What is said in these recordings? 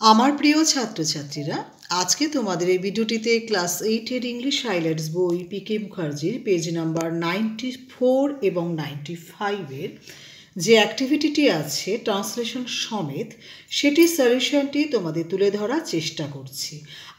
আমার প্রিয় ছাত্রছাত্রীরা, আজকে তোমাদের এই ভিডিওটিতে ক্লাস 8 ইংলিশ হাইলাইটস বই পিকে মুখার্জির পেজ নাম্বার 94 এবং 95 যে অ্যাক্টিভিটিটি আছে ট্রান্সলেশন সমেত, সেটি সলিউশনটি তোমাদের তুলে ধরার চেষ্টা করছি।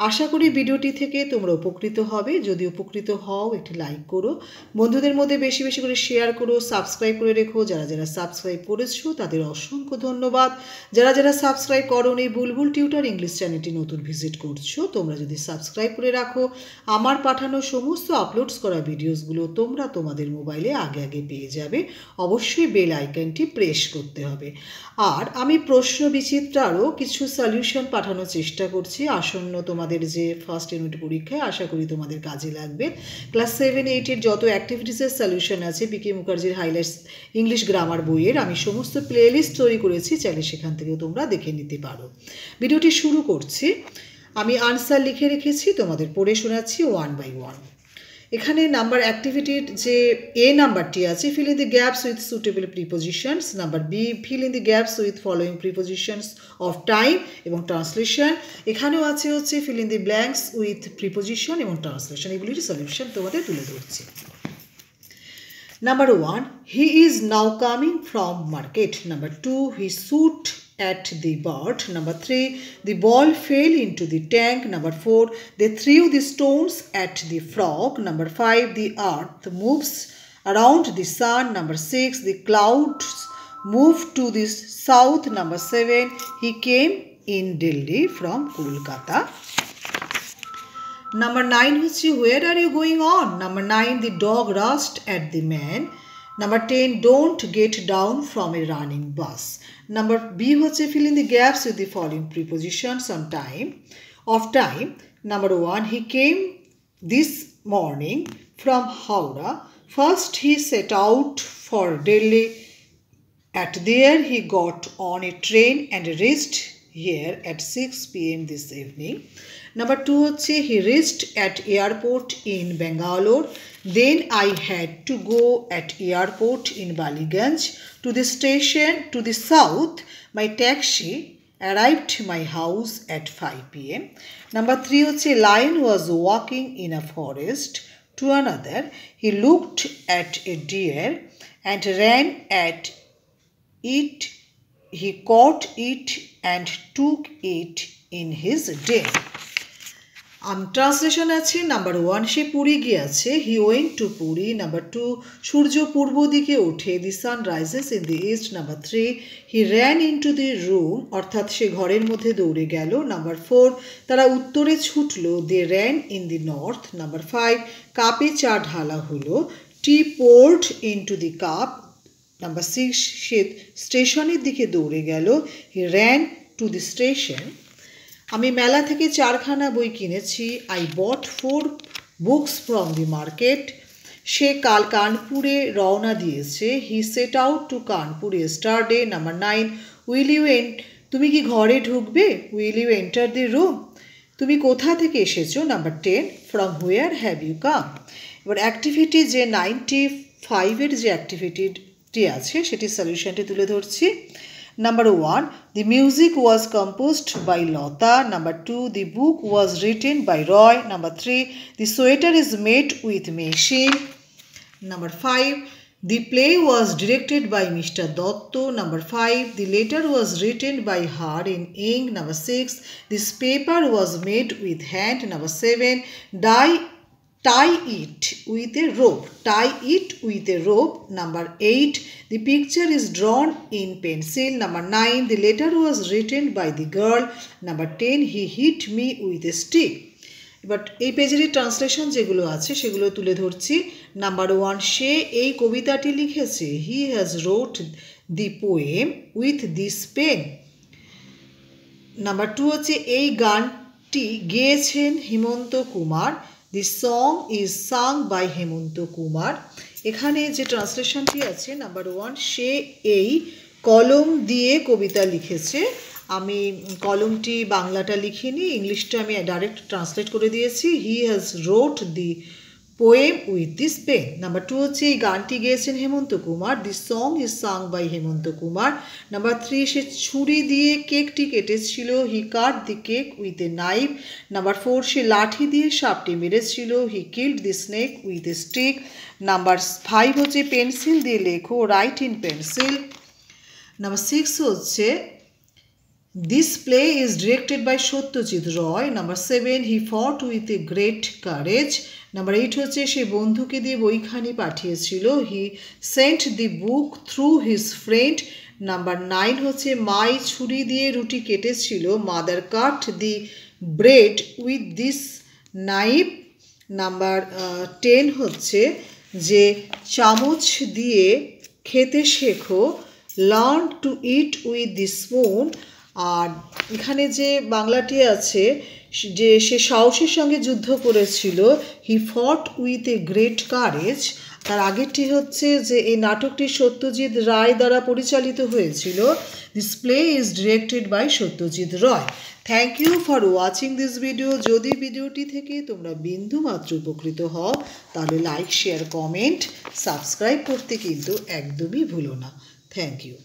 আশা করি ভিডিওটি থেকে তোমরা উপকৃত হবে। যদি উপকৃত হও একটি লাইক করো, বন্ধুদের মধ্যে বেশি বেশি করে শেয়ার করো, সাবস্ক্রাইব করে রেখো। যারা যারা সাবস্ক্রাইব করেছো তাদের অসংখ্য ধন্যবাদ। যারা যারা সাবস্ক্রাইব করোনি, বুলবুল টিউটর ইংলিশ চ্যানেলটি নতুন ভিজিট করছো, তোমরা যদি সাবস্ক্রাইব করে রাখো, আমার পাঠানো সমস্ত আপলোডস করা ভিডিওসগুলো তোমরা তোমাদের মোবাইলে আগে আগে পেয়ে যাবে। অবশ্যই বেল আইকনটি প্রেস করতে হবে। আর আমি প্রশ্ন বিচিত্রারও কিছু সলিউশন পাঠানোর চেষ্টা করছি আসন্ন তোমাদের যে ফার্স্ট ইউনিট পরীক্ষায়। আশা করি তোমাদের কাজে লাগবে। ক্লাস 7-8 যত অ্যাক্টিভিটিসের সলিউশন আছে পিকে মুখার্জির হাইলাইটস ইংলিশ গ্রামার বইয়ের, আমি সমস্ত প্লেলিস্ট তৈরি করেছি, চাইলে সেখান থেকেও তোমরা দেখে নিতে পারো। ভিডিওটি শুরু করছি। আমি আনসার লিখে রেখেছি, তোমাদের পড়ে শোনাচ্ছি ওয়ান বাই ওয়ান। এখানে নাম্বার অ্যাক্টিভিটির যে এ নাম্বারটি আছে, fill in the gaps with suitable prepositions. Number B, fill in the gaps with following prepositions of time এবং ট্রান্সলেশন। এখানেও আছে হচ্ছে fill in the blanks with preposition এবং ট্রান্সলেশন। এগুলির সলিউশন তোমাদের তুলে ধরছি। Number 1, he is now coming from market. Number 2, he shoot at the bird. Number 3, the ball fell into the tank. Number 4, they threw the stones at the frog. Number 5, the earth moves around the sun. Number 6, the clouds move to the south. Number 7, he came in Delhi from Kolkata. Number 9 হচ্ছে where are you going on? Number 9, the dog rushed at the man. Number 10, don't get down from a running bus. Number B হচ্ছে fill in the gaps with the following prepositions on time of time. Number 1, he came this morning from Howrah. First he set out for Delhi. At there he got on a train and reached here at 6 p.m. this evening. Number 2 হচ্ছে he reached at airport in Bangalore. Then I had to go at airport in Baliganj to the station to the south. My taxi arrived my house at 5 p.m. Number 3 হচ্ছে lion was walking in a forest to another. He looked at a deer and ran at it. He caught it and took it in his den. Translation আছে। Number 1, সে পুরী গিয়েছে, he went to Puri. Number 2, সূর্য পূর্ব দিকে ওঠে, the sun rises in the east. Number 3, he ran into the room, অর্থাৎ সে ঘরের মধ্যে দৌড়ে গেল। নাম্বার 4, তারা উত্তরে ছুটলো, they ran in the north. Number 5, কাপে চা ঢালা হলো, tea poured into the cup. Number 6, সে স্টেশনের দিকে দৌড়ে গেল, he ran to the station. আমি মেলা থেকে 4খানা বই কিনেছি, I bought 4 books from the market. সে কাল কানপুরে রওনা দিয়েছে, he set out to Kanpur yesterday. Number 9, তুমি কি ঘরে ঢুকবে? Will you enter the room? তুমি কোথা থেকে এসেছো? Number 10, from where have you come? এবার অ্যাক্টিভিটি যে 95 যে অ্যাক্টিভিটিটি আছে সেটি সলিউশনটি তুলে ধরছি। Number 1, the music was composed by Lata. Number 2, the book was written by Roy. Number 3, the sweater is made with machine. Number 5, the play was directed by Mr. Dotto. Number 5, the letter was written by her in ink. Number 6, this paper was made with hand. Number 7, tie it with a rope. Tie it with a rope. Number 8, the picture is drawn in pencil. Number 9, the letter was written by the girl. Number 10, he hit me with a stick. এবার এই পেজের translation যেগুলো আছে সেগুলো তুলে ধরছি। Number 1, সে এই কবিতাটি লিখেছে, he has wrote the poem with this pen. Number 2 হচ্ছে এই গানটি গেয়েছেন Hemanta Kumar. The song is sung by Hemanta Kumar. এখানে যে ট্রান্সলেশনটি আছে, নাম্বার 1, সে এই কলম দিয়ে কবিতা লিখেছে। আমি কলমটি বাংলাটা লিখিনি, ইংলিশটা আমি ডাইরেক্ট ট্রান্সলেট করে দিয়েছি। He has wrote the poem with this pen. Number 2 হচ্ছে এই গানটি গেয়েছেন Hemanta Kumar, this song is sung by Hemanta Kumar. Number 3 সে ছুরি দিয়ে কেকটি কেটেছিল, he cut the cake with a knife. Number 4 সে লাঠি দিয়ে সাপটি মেরেছিল, he killed the snake with a stick. Number 5 হচ্ছে পেন্সিল দিয়ে লেখো, রাইট ইন পেন্সিল। নাম্বার 6 হচ্ছে this play is directed by Satyajit Ray. Number 7 he fought with a great courage. Number 8 হচ্ছে সে বন্ধুকে দিয়ে বইখানি পাঠিয়েছিল, he sent the book through his friend. Number 9 হচ্ছে মাই ছুরি দিয়ে রুটি কেটেছিল, mother cut the bread with this knife. Number 10 হচ্ছে যে চামচ দিয়ে খেতে শেখো, learn to eat with the spoon. আর এখানে যে বাংলাটি আছে যে সে সাহসের সঙ্গে যুদ্ধ করেছিল, হি fought with a great courage. তার আগেরটি হচ্ছে যে এই নাটকটি সত্যজিৎ রায় দ্বারা পরিচালিত হয়েছিল, this play is directed by Satyajit Ray. Thank you for watching this video. যদি ভিডিওটি থেকে তোমরা বিন্দু মাত্র উপকৃত হও তাহলে লাইক, শেয়ার, কমেন্ট, সাবস্ক্রাইব করতে কিন্তু একদমই ভুলো না। Thank you.